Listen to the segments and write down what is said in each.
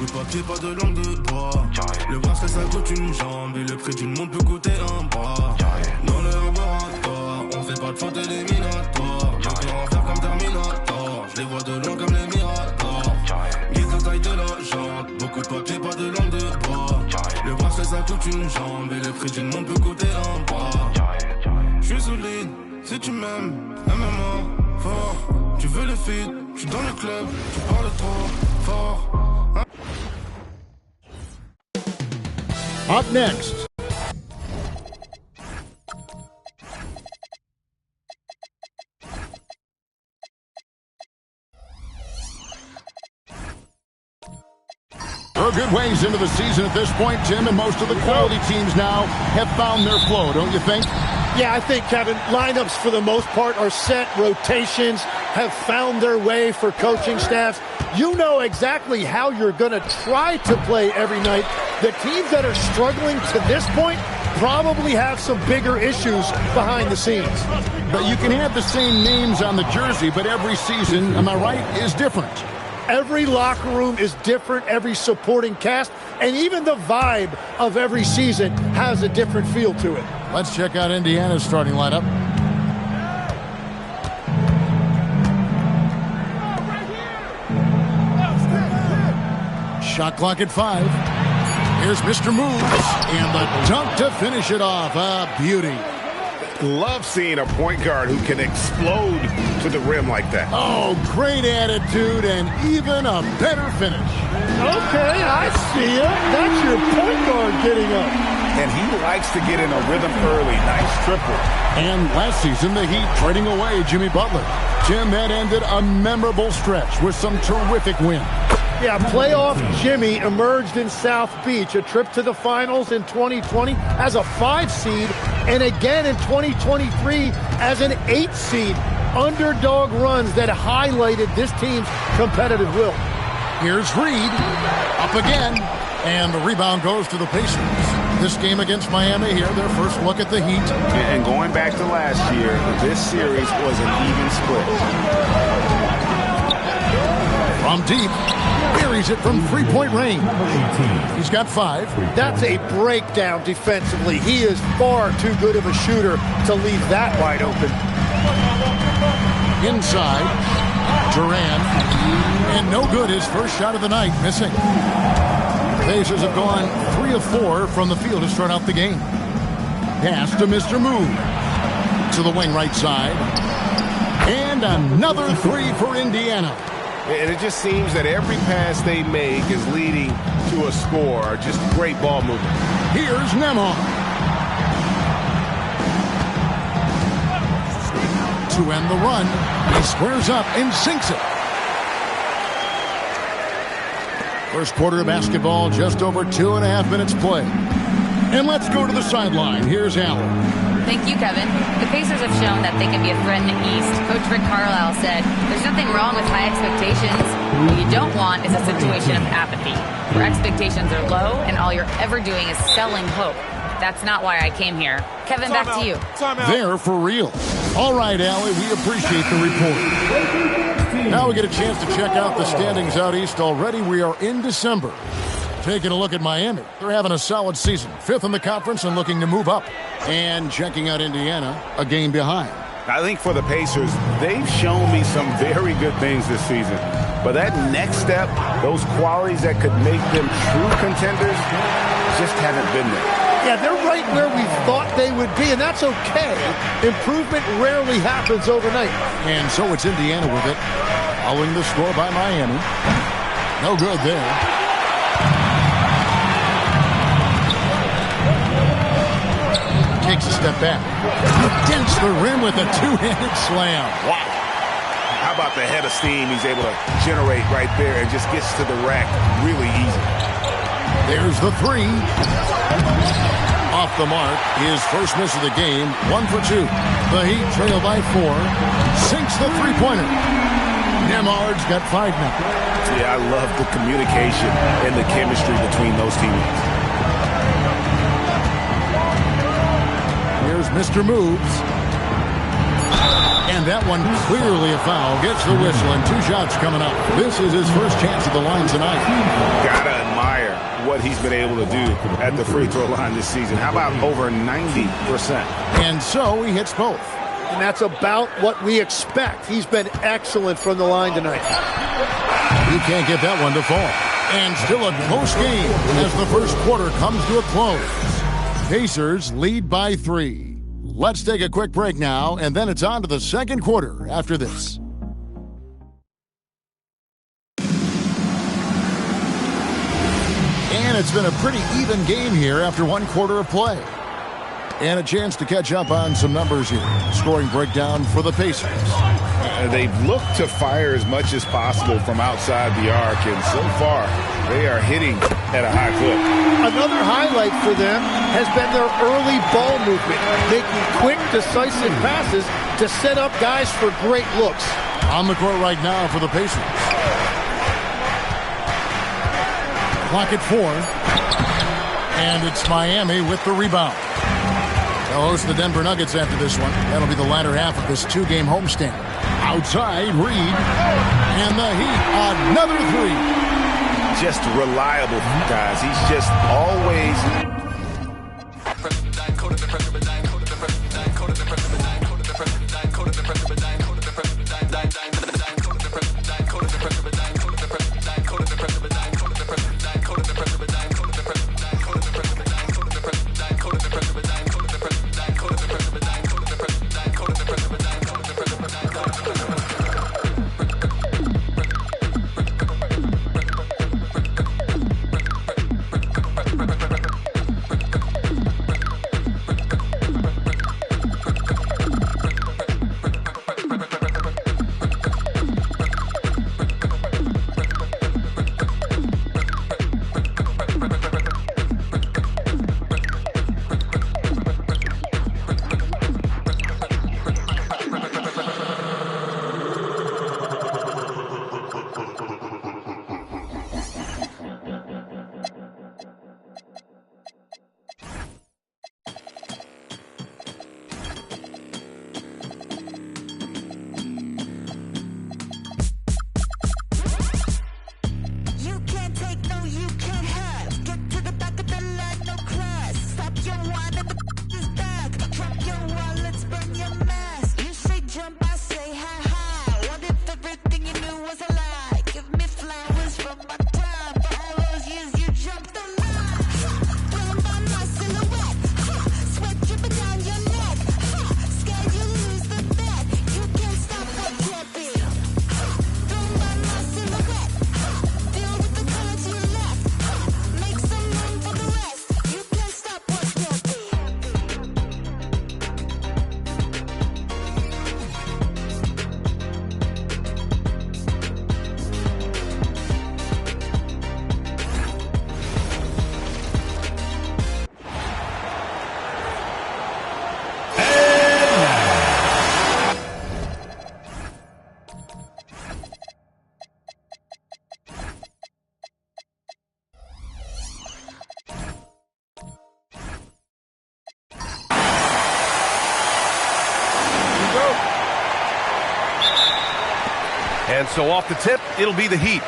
Beaucoup de papier, pas de langue de bois. Le bracelet ça coûte une jambe et le prix d'une montre peut coûter un bras. Dans le laboratoire, on fait pas de faute éliminatoire. Y'a qu'à en faire comme Terminator. Je les vois de loin comme les Miradors. Guide la taille de la jante. Beaucoup de papier, pas de langue de bois. Le bracelet ça coûte une jambe et le prix d'une montre peut coûter un bras. J'suis solide, si tu m'aimes, MMA, fort. Tu veux le feed, j'suis dans le club, tu parles trop fort. Up next. We're a good ways into the season at this point, Tim, and most of the quality teams now have found their flow, don't you think? Yeah, I think, Kevin, lineups for the most part are set. Rotations have found their way for coaching staffs. You know exactly how you're going to try to play every night. The teams that are struggling to this point probably have some bigger issues behind the scenes. But you can have the same names on the jersey, but every season, am I right, is different. Every locker room is different, every supporting cast, and even the vibe of every season has a different feel to it. Let's check out Indiana's starting lineup. Shot clock at 5. Here's Mr. Moves, and the dunk to finish it off. A beauty. Love seeing a point guard who can explode to the rim like that. Oh, great attitude and even a better finish. Okay, I see it. That's your point guard getting up. And he likes to get in a rhythm early. Nice triple. And last season, the Heat trading away Jimmy Butler. Jim, that ended a memorable stretch with some terrific wins. Yeah, playoff Jimmy emerged in South Beach, a trip to the finals in 2020 as a 5 seed, and again in 2023 as an 8 seed. Underdog runs that highlighted this team's competitive will. Here's Reed, up again, and the rebound goes to the Pacers. This game against Miami here, their first look at the Heat. And going back to last year, this series was an even split. From deep, buries it from three-point range. He's got 5. That's a breakdown defensively. He is far too good of a shooter to leave that wide open. Inside, Duran, and no good, his first shot of the night, missing. Pacers have gone 3 of 4 from the field to start out the game. Pass to Mr. Move. To the wing right side. And another 3 for Indiana. And it just seems that every pass they make is leading to a score. Just great ball movement. Here's Nembhard. To end the run, he squares up and sinks it. First quarter of basketball, just over 2.5 minutes play. And let's go to the sideline. Here's Allen. Thank you, Kevin. The Pacers have shown that they can be a threat in the East. Coach Rick Carlisle said, there's nothing wrong with high expectations. What you don't want is a situation of apathy, where expectations are low and all you're ever doing is selling hope. That's not why I came here. Kevin, back to you. They're for real. All right, Allie, we appreciate the report. Now we get a chance to check out the standings out East already. We are in December. Taking a look at Miami. They're having a solid season. 5th in the conference and looking to move up. And checking out Indiana, a game behind. I think for the Pacers, they've shown me some very good things this season. But that next step, those qualities that could make them true contenders, just haven't been there. Yeah, they're right where we thought they would be, and that's okay. Improvement rarely happens overnight. And so it's Indiana with it. Following the score by Miami. No good there. Takes a step back. Against the rim with a two-handed slam. Wow. How about the head of steam he's able to generate right there and just gets to the rack really easy. There's the 3. Off the mark. His first miss of the game. 1 for 2. The Heat trail by 4. Sinks the three-pointer. Nembhard's got 5 now. Yeah, I love the communication and the chemistry between those teammates. Here's Mr. Moves. And that one clearly a foul. Gets the whistle and 2 shots coming up. This is his first chance at the line tonight. Gotta admire what he's been able to do at the free throw line this season. How about over 90%? And so he hits both. And that's about what we expect. He's been excellent from the line tonight. He can't get that one to fall. And still a close game as the first quarter comes to a close. Pacers lead by 3. Let's take a quick break now, and then it's on to the second quarter after this. And it's been a pretty even game here after 1 quarter of play. And a chance to catch up on some numbers here. Scoring breakdown for the Pacers. They've looked to fire as much as possible from outside the arc, and so far they are hitting at a high clip. Another highlight for them has been their early ball movement, making quick, decisive passes to set up guys for great looks. On the court right now for the Pacers. Clock at 4. And it's Miami with the rebound. They'll host the Denver Nuggets after this one. That'll be the latter half of this 2-game homestand. Outside, Reed. And the Heat, another 3. Just reliable, guys. He's just always... And so off the tip, it'll be the Heat.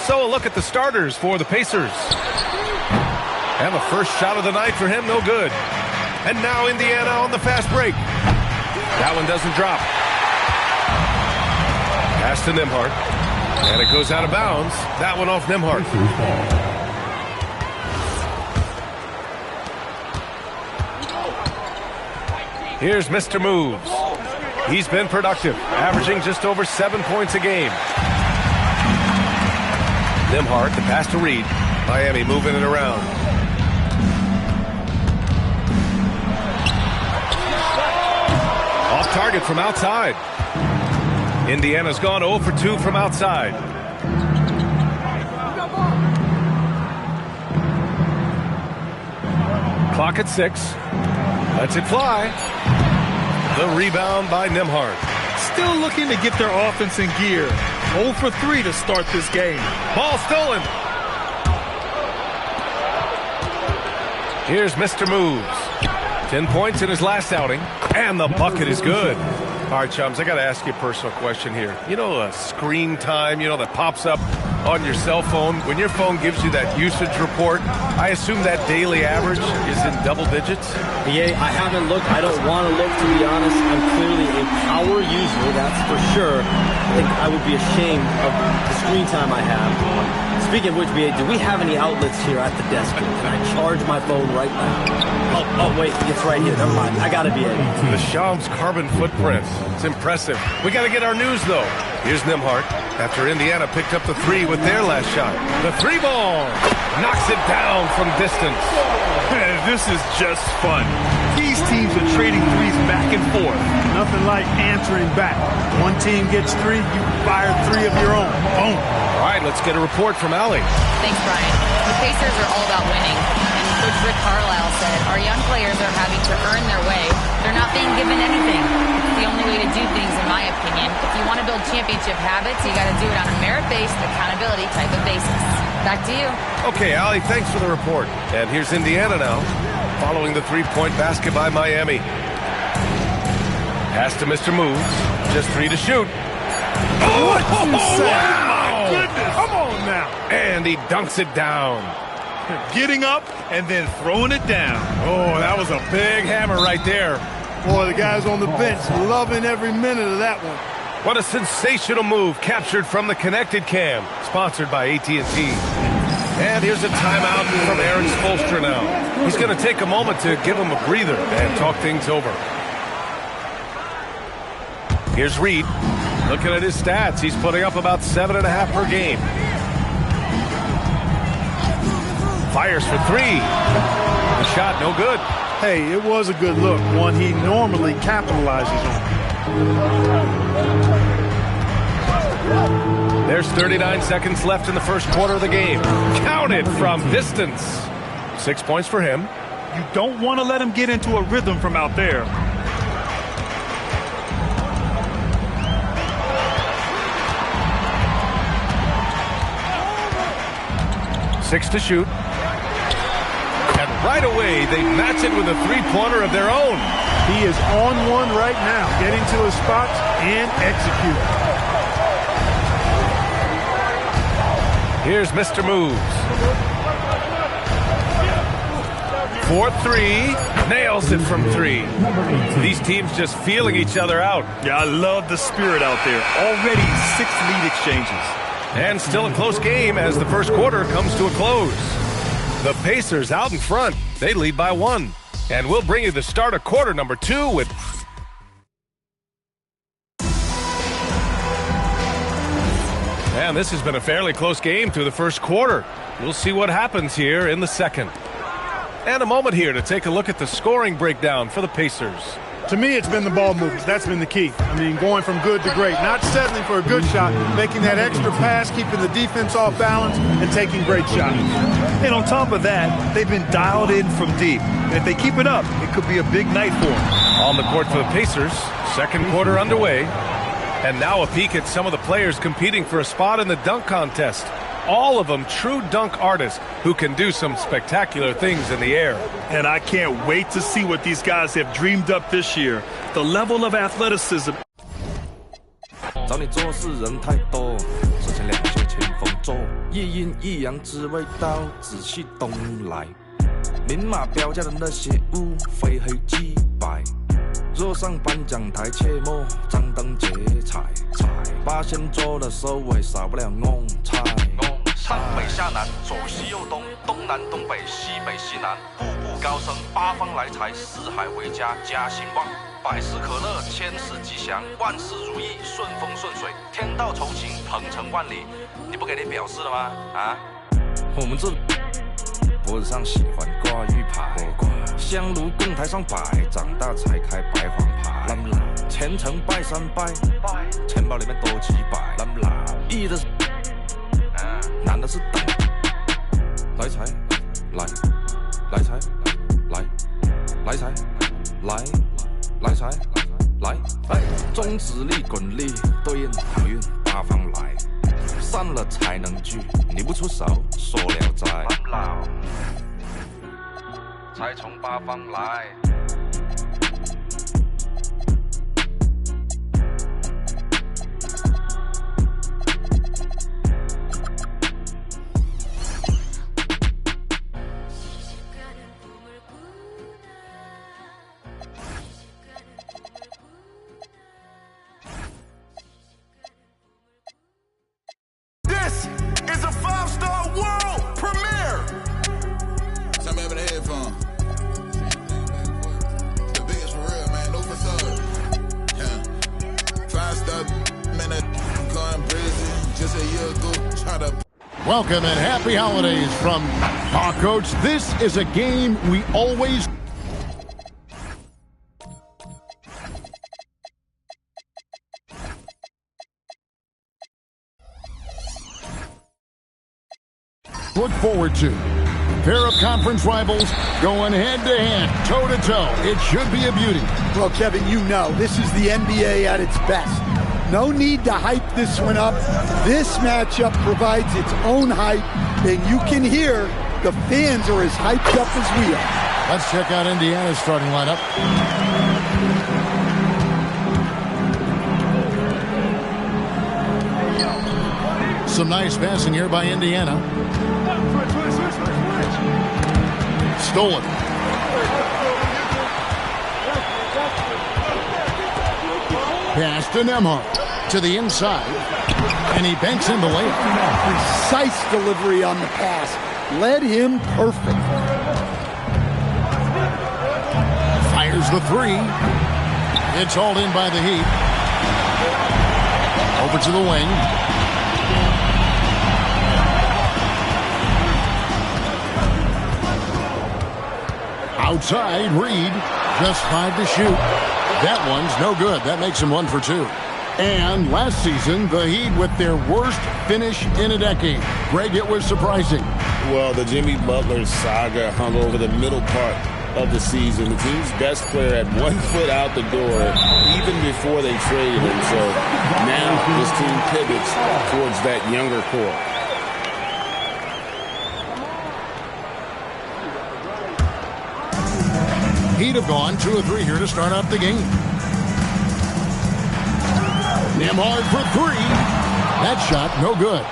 So a look at the starters for the Pacers. And the first shot of the night for him, no good. And now Indiana on the fast break. That one doesn't drop. Pass to Nembhard. And it goes out of bounds. That one off Nembhard. Here's Mr. Moves. He's been productive, averaging just over 7 points a game. Nembhard, the pass to Reed. Miami moving it around. Off target from outside. Indiana's gone 0 for 2 from outside. Clock at 6. Lets it fly. The rebound by Nembhard. Still looking to get their offense in gear. 0 for 3 to start this game. Ball stolen. Here's Mr. Moves. 10 points in his last outing. And the bucket is good. All right, chums, I got to ask you a personal question here. You know, screen time, that pops up on your cell phone. When your phone gives you that usage report, I assume that daily average is in double digits? Yeah, I haven't looked. I don't want to look, to be honest. I'm clearly a power user, that's for sure. I think I would be ashamed of the screen time I have. Speaking of which, BA, do we have any outlets here at the desk? Can I charge my phone right now? Oh, wait, it's right here. Never mind. I got it, BA. The Shams carbon footprint. It's impressive. We got to get our news, though. Here's Nembhard after Indiana picked up the three with their last shot. The three ball knocks it down from distance. This is just fun. These teams are trading threes back and forth. Nothing like answering back. One team gets three, you fire three of your own. Boom. All right, let's get a report from Allie. Thanks, Brian. The Pacers are all about winning. And Coach Rick Carlisle said, our young players are having to earn their way. They're not being given anything. It's the only way to do things, in my opinion. If you want to build championship habits, you got to do it on a merit-based, accountability type of basis. Back to you. Okay, Allie, thanks for the report. And here's Indiana now, following the three-point basket by Miami. Pass to Mr. Moves. Just three to shoot. What you say? Wow! Goodness. Come on now. And he dunks it down. Getting up and then throwing it down. Oh, that was a big hammer right there. Boy, the guys on the bench loving every minute of that one. What a sensational move captured from the Connected Cam, sponsored by AT&T. And here's a timeout from Aaron Spoelstra now. He's going to take a moment to give him a breather and talk things over. Here's Reed. Looking at his stats, he's putting up about 7.5 per game. Fires for three. The shot no good. Hey, it was a good look, one he normally capitalizes on. There's 39 seconds left in the first quarter of the game. Counted from distance. 6 points for him. You don't want to let him get into a rhythm from out there. Six to shoot. And right away, they match it with a three-pointer of their own. He is on one right now, getting to his spots and executing. Here's Mr. Moves. 4-3. Nails it from three. These teams just feeling each other out. Yeah, I love the spirit out there. Already 6 lead exchanges. And still a close game as the first quarter comes to a close. The Pacers out in front. They lead by 1. And we'll bring you the start of quarter number 2 with... And this has been a fairly close game through the first quarter. We'll see what happens here in the second. And a moment here to take a look at the scoring breakdown for the Pacers. To me, it's been the ball movements. That's been the key. I mean, going from good to great. Not settling for a good shot, making that extra pass, keeping the defense off balance, and taking great shots. And on top of that, they've been dialed in from deep. And if they keep it up, it could be a big night for them. On the court for the Pacers, second quarter underway. And now a peek at some of the players competing for a spot in the dunk contest. All of them true dunk artists who can do some spectacular things in the air. And I can't wait to see what these guys have dreamed up this year. The level of athleticism. 找你做事人太多，之前两届前锋座，一阴一阳只味道，仔细东来，明码标价的那些物，非黑即白。若上颁奖台，切莫张灯结彩，八仙桌的收尾少不了弄菜。上北下南，左西右东，东南东北，西北西南，步步高升，八方来财，四海为家，家兴旺。百事可乐，千事吉祥，万事如意，顺风顺水，天道酬勤，鹏程万里。你不给点表示了吗？啊？我们这脖子上喜欢挂玉牌，香炉供台上摆，长大才开白黄牌。虔诚拜三拜，钱包里面多几百。易的是，难的是等。来财，来财，来财，来财，来，中指力滚力，对应好运八方来。散了才能聚，你不出手，说了斋。才从八方来。Welcome and happy holidays from Coach. This is a game we always look forward to. Pair of conference rivals going head-to-head, toe-to-toe. It should be a beauty. Well, Kevin, you know, this is the NBA at its best. No need to hype this one up. This matchup provides its own hype, and you can hear the fans are as hyped up as we are. Let's check out Indiana's starting lineup. Some nice passing here by Indiana. Stolen. Pass to Nembhard. To the inside. And he banks in the layup. Precise delivery on the pass. Led him perfect. Fires the three. It's hauled in by the Heat. Over to the wing. Outside, Reed. Just 5 to shoot. That one's no good. That makes him 1 for 2. And last season, the Heat with their worst finish in a decade. Greg, it was surprising. Well, the Jimmy Butler saga hung over the middle part of the season. The team's best player had 1 foot out the door even before they traded him. So now this team pivots towards that younger core. Heat have gone 2 of 3 here to start out the game. Nembhard for 3. That shot, no good.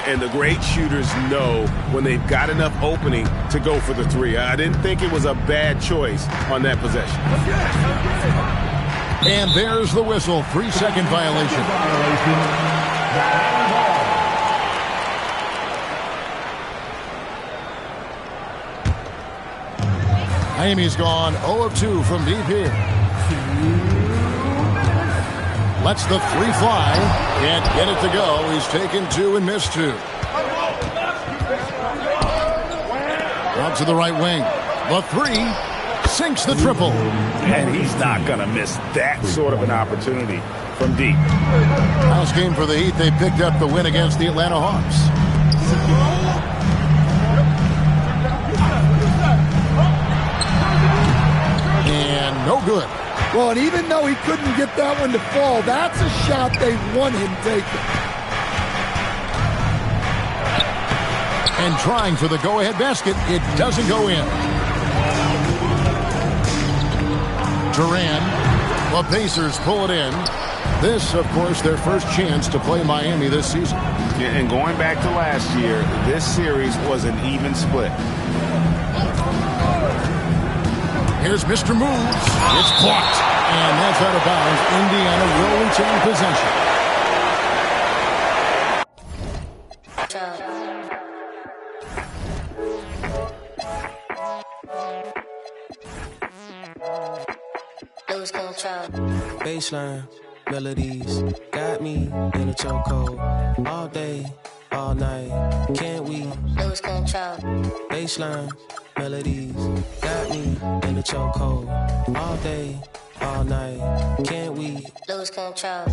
And the great shooters know when they've got enough opening to go for the 3. I didn't think it was a bad choice on that possession. And there's the whistle. 3-second violation. Miami's gone 0 of 2 from deep here. Lets the 3 fly. Can't get it to go. He's taken 2 and missed 2. Out to the right wing. The 3 sinks the triple. And he's not going to miss that sort of an opportunity from deep. House game for the Heat. They picked up the win against the Atlanta Hawks. And no good. Well, and even though he couldn't get that one to fall, that's a shot they want him taking. And trying for the go-ahead basket, it doesn't go in. Duran, the Pacers pull it in. This, of course, their first chance to play Miami this season. Yeah, and going back to last year, this series was an even split. Here's Mr. Moves. It's blocked. And that's out of bounds. Indiana will retain possession. Lose control. Baseline melodies got me in a chokehold all day, all night. Can't we lose control? Baseline melodies got me in a chokehold all day, all night. Can't we lose control?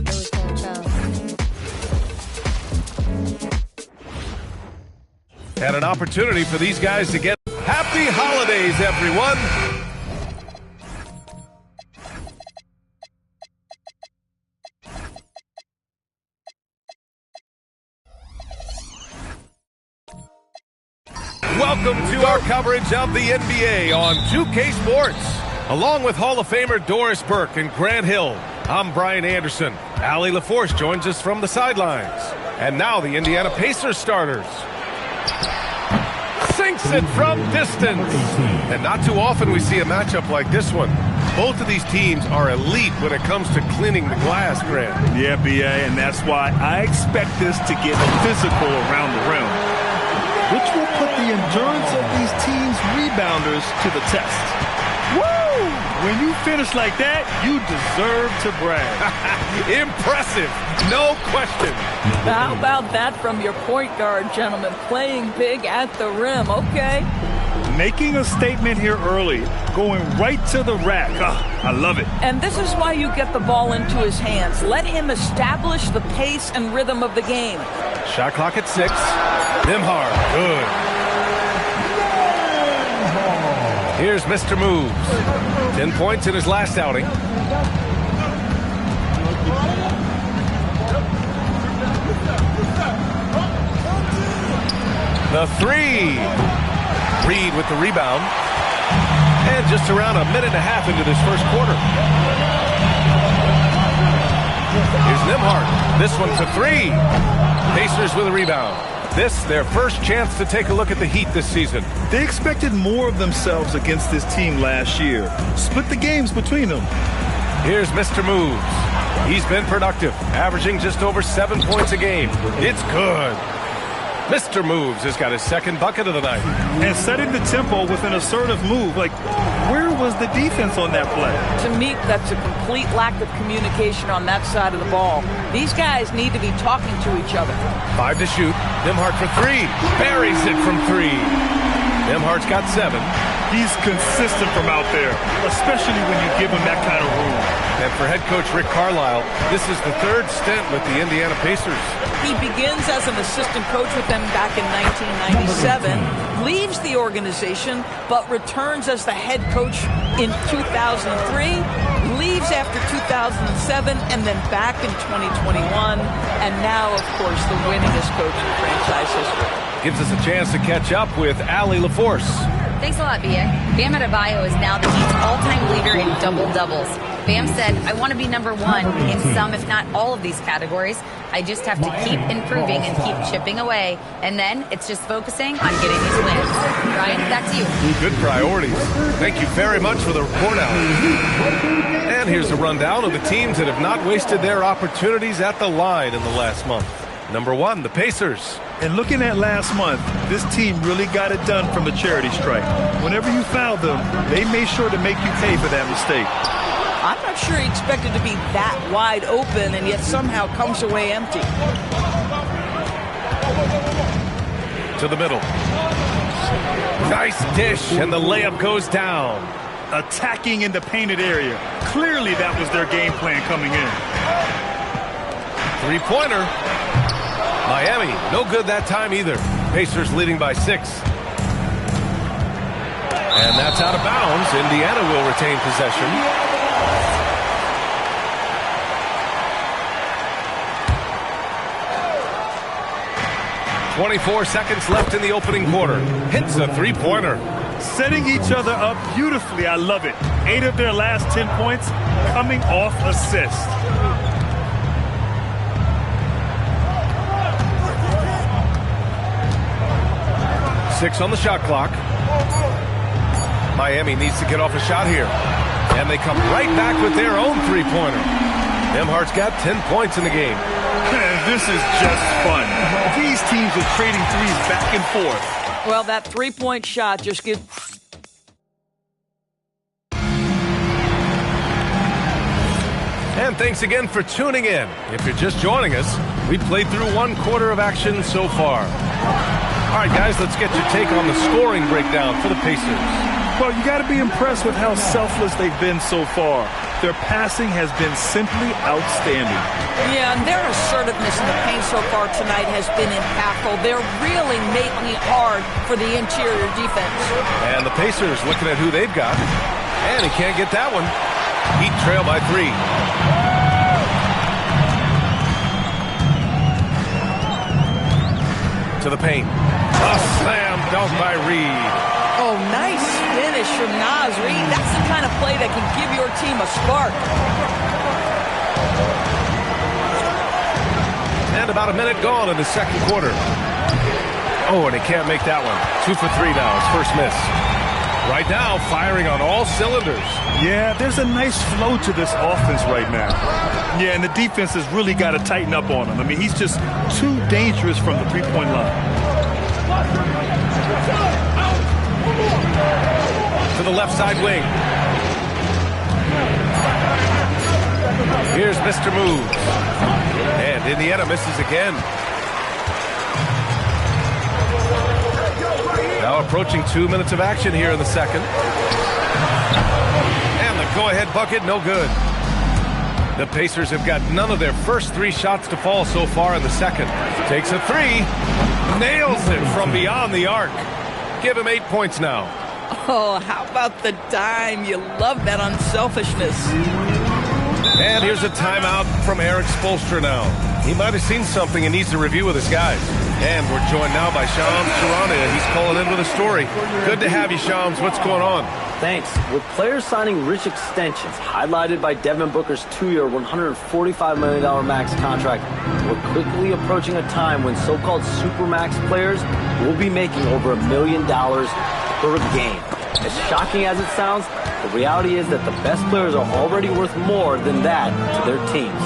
Lose control. And an opportunity for these guys to get happy holidays, everyone. Welcome to our coverage of the NBA on 2K Sports. Along with Hall of Famer Doris Burke and Grant Hill, I'm Brian Anderson. Allie LaForce joins us from the sidelines. And now the Indiana Pacers starters. Sinks it from distance. And not too often we see a matchup like this one. Both of these teams are elite when it comes to cleaning the glass, Grant. Yeah, B.A., and that's why I expect this to get physical around the rim, which will put the endurance of these teams' rebounders to the test. Woo! When you finish like that, you deserve to brag. Impressive, no question. How about that from your point guard, gentlemen? Playing big at the rim, okay? Making a statement here early, going right to the rack. I love it. And this is why you get the ball into his hands. Let him establish the pace and rhythm of the game. Shot clock at 6. Nembhard, good. Here's Mr. Moves. 10 points in his last outing. The 3. Reed with the rebound. And just around a minute and a half into this first quarter. Here's Nembhard. This one for 3. Pacers with a rebound. This, their first chance to take a look at the Heat this season. They expected more of themselves against this team last year. Split the games between them. Here's Mr. Moves. He's been productive, averaging just over 7 points a game. It's good. Mr. Moves has got his second bucket of the night. And setting the tempo with an assertive move. Like, where was the defense on that play? To me, that's a complete lack of communication on that side of the ball. These guys need to be talking to each other. 5 to shoot. Nembhard for 3. Buries it from 3. Nembhard's got 7. He's consistent from out there, especially when you give him that kind of room. And for head coach Rick Carlisle, this is the 3rd stint with the Indiana Pacers. He begins as an assistant coach with them back in 1997, leaves the organization, but returns as the head coach in 2003, leaves after 2007, and then back in 2021, and now, of course, the winningest coach in franchise history. Gives us a chance to catch up with Allie LaForce. Thanks a lot, Bia. Bam Adebayo is now the Heat's all-time leader in double-doubles. Bam said, I want to be number 1 in some, if not all of these categories. I just have to keep improving and keep chipping away. And then it's just focusing on getting these wins. Ryan, back to you. Good priorities. Thank you very much for the report, Allie. And here's a rundown of the teams that have not wasted their opportunities at the line in the last month. Number 1, the Pacers. And looking at last month, this team really got it done from the charity stripe. Whenever you fouled them, they made sure to make you pay for that mistake. I'm not sure he expected to be that wide open and yet somehow comes away empty. To the middle. Nice dish, and the layup goes down. Attacking in the painted area. Clearly that was their game plan coming in. 3-pointer. Miami, no good that time either. Pacers leading by 6. And that's out of bounds. Indiana will retain possession. .24 seconds left in the opening quarter. Hits a 3-pointer. Setting each other up beautifully. I love it. 8 of their last 10 points coming off assists. Six on the shot clock. Miami needs to get off a shot here. And they come right back with their own 3-pointer. Nembhard's got 10 points in the game. This is just fun. These teams are trading threes back and forth. Well, that 3-point shot just gives... And thanks again for tuning in. If you're just joining us, we played through 1 quarter of action so far. All right, guys, let's get your take on the scoring breakdown for the Pacers. Well, you got to be impressed with how selfless they've been so far. Their passing has been simply outstanding. Yeah, and their assertiveness in the paint so far tonight has been impactful. They're really making it hard for the interior defense. And the Pacers looking at who they've got. And he can't get that one. Heat trail by 3. To the paint. A slam dunk by Reed. Oh, nice finish from Naz Reid. That's the kind of play that can give your team a spark. And about a minute gone in the second quarter. Oh, and he can't make that one. 2 for 3 now, his first miss. Right now, firing on all cylinders. Yeah, there's a nice flow to this offense right now. Yeah, and the defense has really got to tighten up on him. I mean, he's just too dangerous from the 3-point line. To the left side wing. Here's Mr. Moves. And Indiana misses again. Now approaching 2 minutes of action here in the second. And the go-ahead bucket, no good. The Pacers have got none of their first 3 shots to fall so far in the second. Takes a 3. Nails it from beyond the arc. Give him 8 points now. Oh, how about the dime? You love that unselfishness. And here's a timeout from Eric Spoelstra now. He might have seen something and needs to review with his guys. And we're joined now by Shams Charania. He's calling in with a story. Good to have you, Shams. What's going on? Thanks. With players signing rich extensions, highlighted by Devin Booker's 2-year, $145 million max contract, we're quickly approaching a time when so-called supermax players will be making over $1 million per game. As shocking as it sounds, the reality is that the best players are already worth more than that to their teams.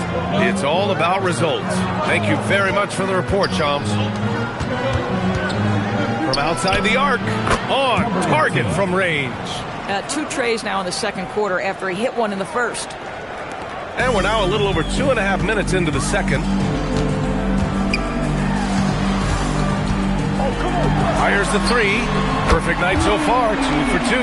It's all about results. Thank you very much for the report, Shams. From outside the arc, on target from range. 2 trays now in the second quarter after he hit one in the first. And we're now a little over 2.5 minutes into the second. Fires the 3. Perfect night so far, 2 for 2.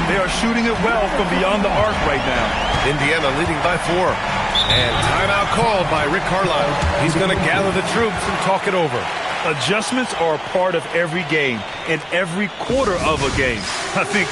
They are shooting it well from beyond the arc right now. Indiana leading by 4. And timeout called by Rick Carlisle. He's going to gather the troops and talk it over. Adjustments are a part of every game and every quarter of a game. I think...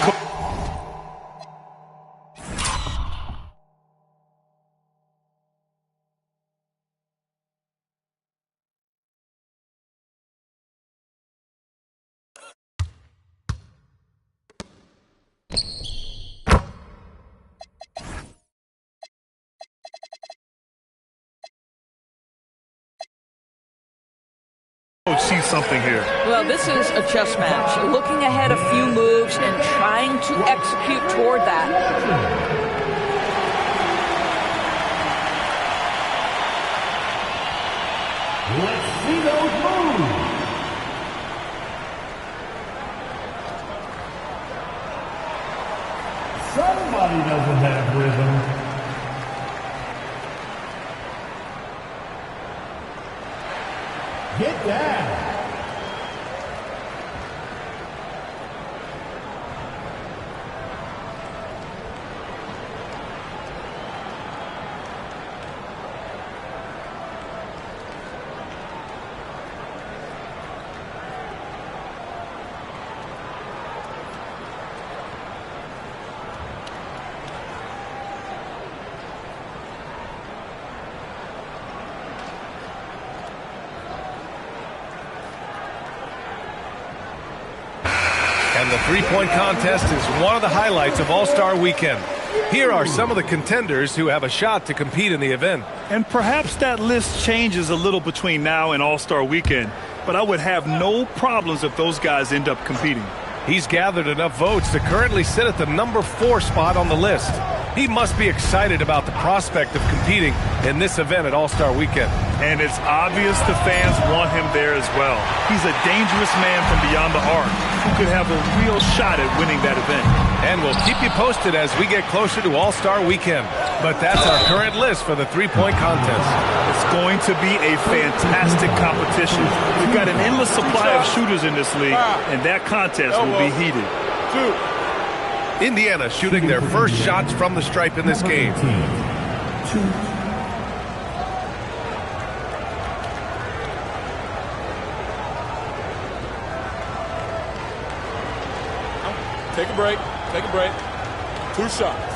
see something here. Well, this is a chess match. Looking ahead a few moves and trying to execute toward that. Let's see those moves. Somebody doesn't have rhythm. Get down. And the three-point contest is one of the highlights of All-Star Weekend. Here are some of the contenders who have a shot to compete in the event. And perhaps that list changes a little between now and All-Star Weekend, but I would have no problems if those guys end up competing. He's gathered enough votes to currently sit at the number 4 spot on the list. He must be excited about the prospect of competing in this event at All-Star Weekend. And it's obvious the fans want him there as well. He's a dangerous man from beyond the arc who could have a real shot at winning that event. And we'll keep you posted as we get closer to All-Star Weekend. But that's our current list for the three-point contest. It's going to be a fantastic competition. We've got an endless supply of shooters in this league, and that contest will be heated. Indiana shooting their first shots from the stripe in this game. Take a break. Take a break. 2 shots.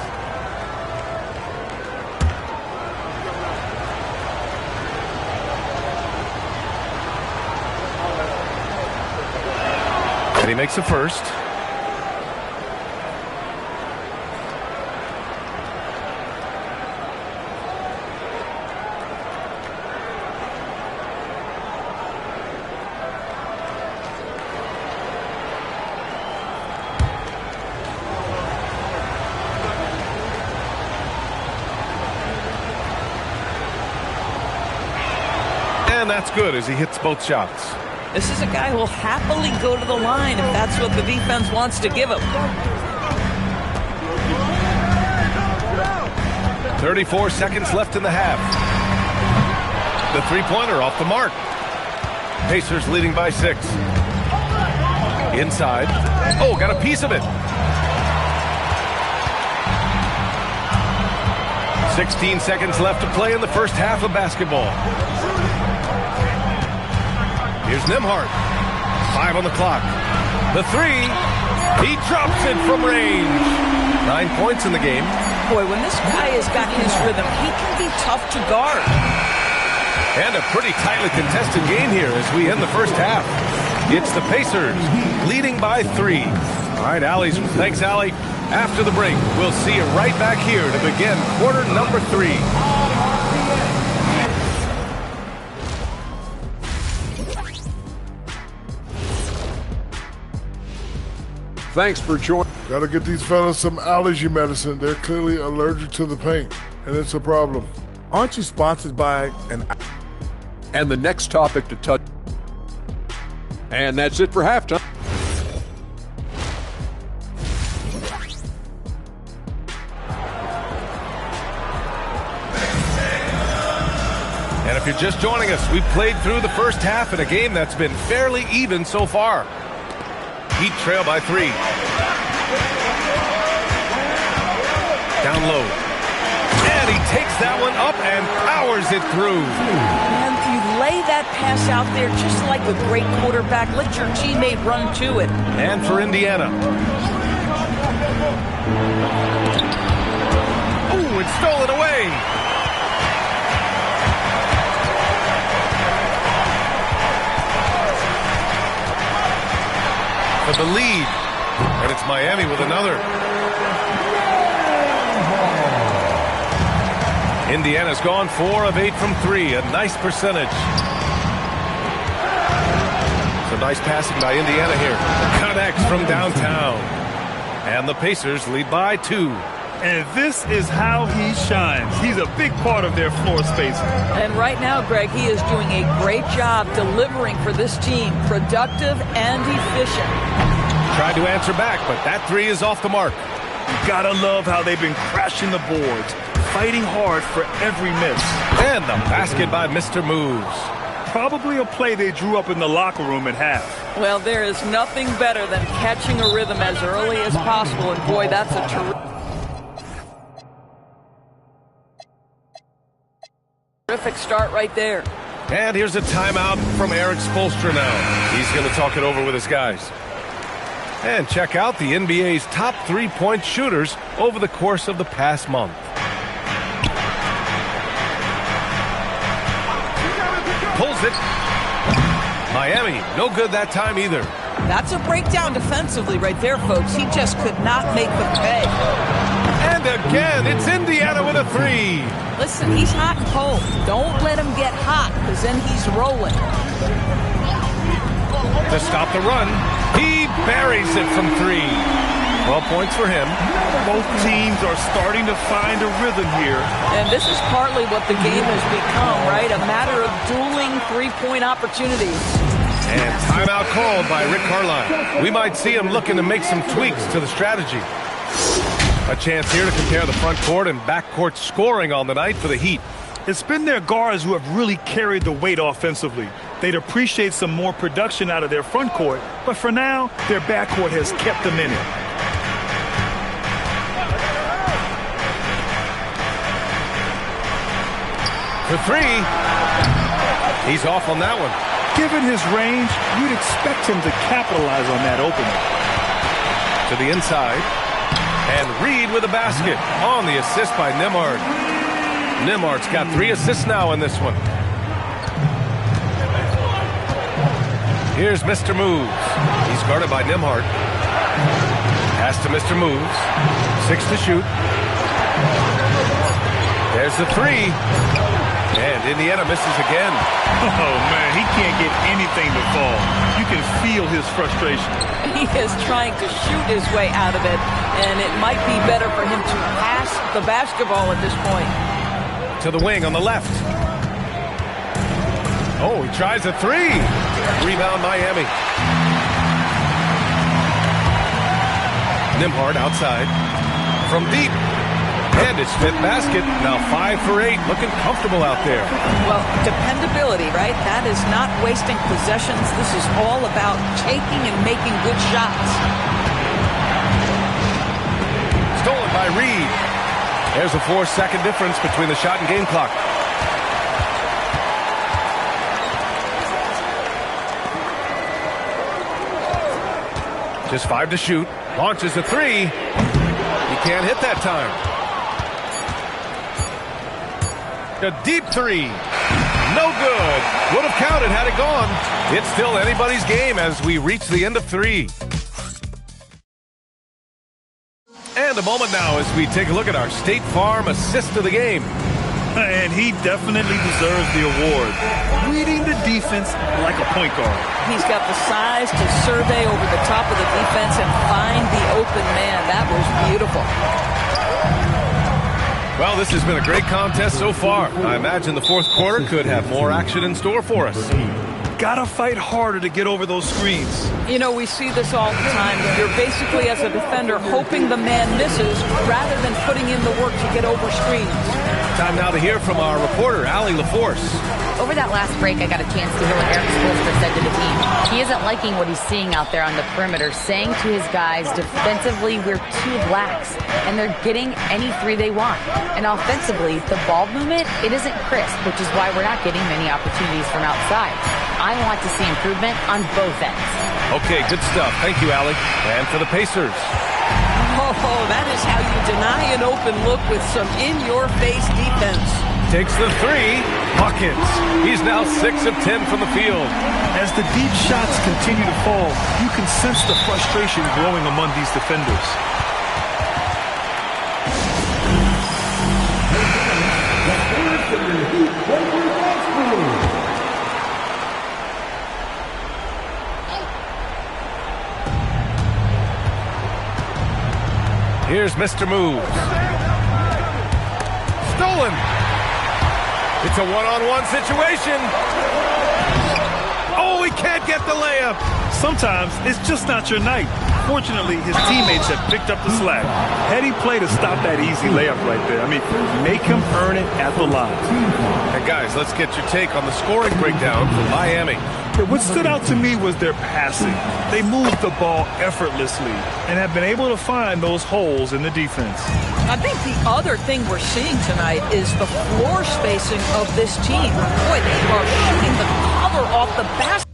And he makes the first. And that's good as he hits both shots. This is a guy who will happily go to the line if that's what the defense wants to give him. 34 seconds left in the half. The three-pointer off the mark. Pacers leading by 6. Inside. Oh, got a piece of it. 16 seconds left to play in the first half of basketball. Here's Nembhard. 5 on the clock. The three. He drops it from range. 9 points in the game. Boy, when this guy has got his rhythm, he can be tough to guard. And a pretty tightly contested game here as we end the first half. It's the Pacers leading by 3. All right, Allie's. Thanks, Allie. After the break, we'll see you right back here to begin quarter number 3. Thanks for joining. Gotta get these fellas some allergy medicine. They're clearly allergic to the paint, and it's a problem. Aren't you sponsored by And the next topic to touch. And that's it for halftime. And if you're just joining us, we've played through the first half in a game that's been fairly even so far. Heat trail by 3. Down low. And he takes that one up and powers it through. And you lay that pass out there just like a great quarterback. Let your teammate run to it. And for Indiana. Ooh, it's stolen away. For the lead. And it's Miami with another. Indiana's gone 4 of 8 from 3. A nice percentage. So nice passing by Indiana here. Connects from downtown. And the Pacers lead by 2. And this is how he shines. He's a big part of their floor space. And right now, Greg, he is doing a great job delivering for this team. Productive and efficient. Tried to answer back, but that 3 is off the mark. You gotta love how they've been crashing the boards, fighting hard for every miss. And the basket by Mr. Moves. Probably a play they drew up in the locker room at half. Well, there is nothing better than catching a rhythm as early as possible. And boy, that's a terrific start right there. And here's a timeout from Eric Spoelstra now. He's going to talk it over with his guys. And check out the NBA's top 3-point shooters over the course of the past month. Pulls it. Miami, no good that time either. That's a breakdown defensively right there, folks. He just could not make the pay. And again, it's Indiana with a 3. Listen, he's hot and cold. Don't let him get hot, because then he's rolling. To stop the run, he buries it from 3. 12 points for him. Both teams are starting to find a rhythm here. And this is partly what the game has become, right? A matter of dueling 3-point opportunities. And timeout called by Rick Carlisle. We might see him looking to make some tweaks to the strategy. A chance here to compare the front court and back court scoring on the night for the Heat. It's been their guards who have really carried the weight offensively. They'd appreciate some more production out of their front court, but for now, their backcourt has kept them in it. For 3. He's off on that one. Given his range, you'd expect him to capitalize on that opening. To the inside. And Reed with a basket on the assist by Nembhard. Nembhard's got 3 assists now in this one. Here's Mr. Moves. He's guarded by Nembhard. Pass to Mr. Moves. 6 to shoot. There's the 3. And Indiana misses again. Oh, man, he can't get anything to fall. You can feel his frustration. He is trying to shoot his way out of it, and it might be better for him to pass the basketball at this point. To the wing on the left. Oh, he tries a three. Rebound Miami. Nembhard outside. From deep. And his fifth basket. Now 5 for 8. Looking comfortable out there. Well, dependability, right? That is not wasting possessions. This is all about taking and making good shots. Stolen by Reed. There's a 4-second difference between the shot and game clock. Just 5 to shoot. Launches a three. He can't hit that time. A deep three. No good. Would have counted had it gone. It's still anybody's game as we reach the end of 3. And a moment now as we take a look at our State Farm assist of the game. And he definitely deserves the award. Reading the defense like a point guard. He's got the size to survey over the top of the defense and find the open man. That was beautiful. Well, this has been a great contest so far. I imagine the fourth quarter could have more action in store for us. Gotta fight harder to get over those screens. You know, we see this all the time. You're basically, as a defender, hoping the man misses rather than putting in the work to get over screens. Time now to hear from our reporter, Allie LaForce. Over that last break, I got a chance to hear what Eric Spoelstra said to the team. He isn't liking what he's seeing out there on the perimeter, saying to his guys, defensively, we're too lax, and they're getting any three they want. And offensively, the ball movement, it isn't crisp, which is why we're not getting many opportunities from outside. I want to see improvement on both ends. Okay, good stuff. Thank you, Allie. And for the Pacers. Oh, that is how you deny an open look with some in-your-face defense. Takes the three. Buckets. He's now 6 of 10 from the field. As the deep shots continue to fall, you can sense the frustration growing among these defenders. Here's Mr. Moves. Stolen. It's a one-on-one situation. Oh, he can't get the layup. Sometimes it's just not your night. Fortunately, his teammates have picked up the slack. Heady play to stop that easy layup right there. I mean, make him earn it at the line. And guys, let's get your take on the scoring breakdown from Miami. What stood out to me was their passing. They moved the ball effortlessly and have been able to find those holes in the defense. I think the other thing we're seeing tonight is the floor spacing of this team. Boy, they are shooting the cover off the basketball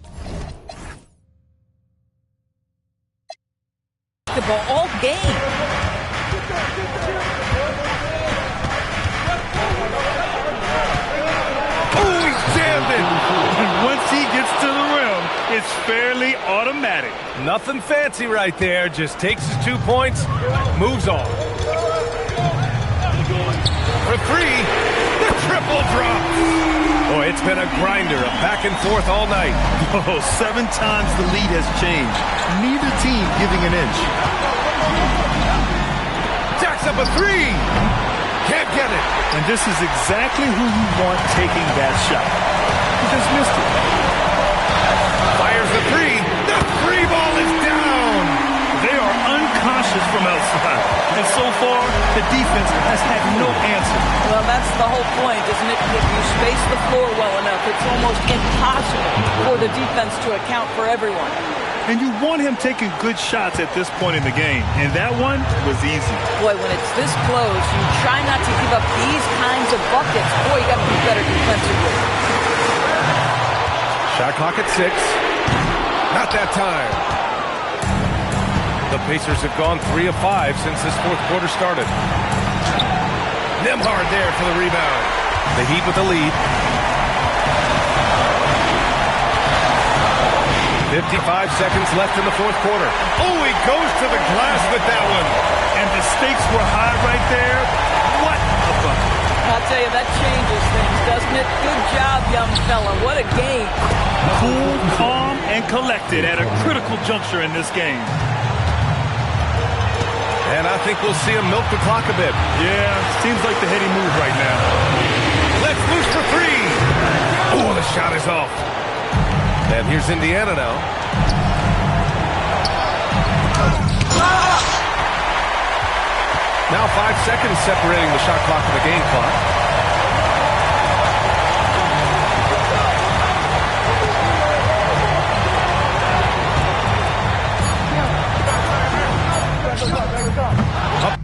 all game. Oh, he jammed it. And once he gets to the rim, it's fairly automatic. Nothing fancy right there. Just takes his 2 points, moves on. For three, the triple drop. Boy, it's been a grinder, a back and forth all night. Oh, 7 times the lead has changed. Neither team giving an inch. Jacks up a three. Can't get it. And this is exactly who you want taking that shot. He just missed it. Fires the three. The three ball is down. They are unconscious from outside. And so far, the defense has had no answer. Well, that's the whole point, isn't it? If you space the floor well enough, it's almost impossible for the defense to account for everyone. And you want him taking good shots at this point in the game. And that one was easy. Boy, when it's this close, you try not to give up these kinds of buckets. Boy, you got to be better defensively. Shot clock at 6. Not that time. The Pacers have gone 3 of 5 since this fourth quarter started. Nembhard there for the rebound. The Heat with the lead. 55 seconds left in the fourth quarter. Oh, he goes to the glass with that one. And the stakes were high right there. What a bucket. I'll tell you, that changes things, doesn't it? Good job, young fella. What a game. Cool, calm, and collected at a critical juncture in this game. And I think we'll see him milk the clock a bit. Yeah, seems like the heady move right now. Let's loose for three. Oh, the shot is off. And here's Indiana now. Now 5 seconds separating the shot clock from the game clock. Up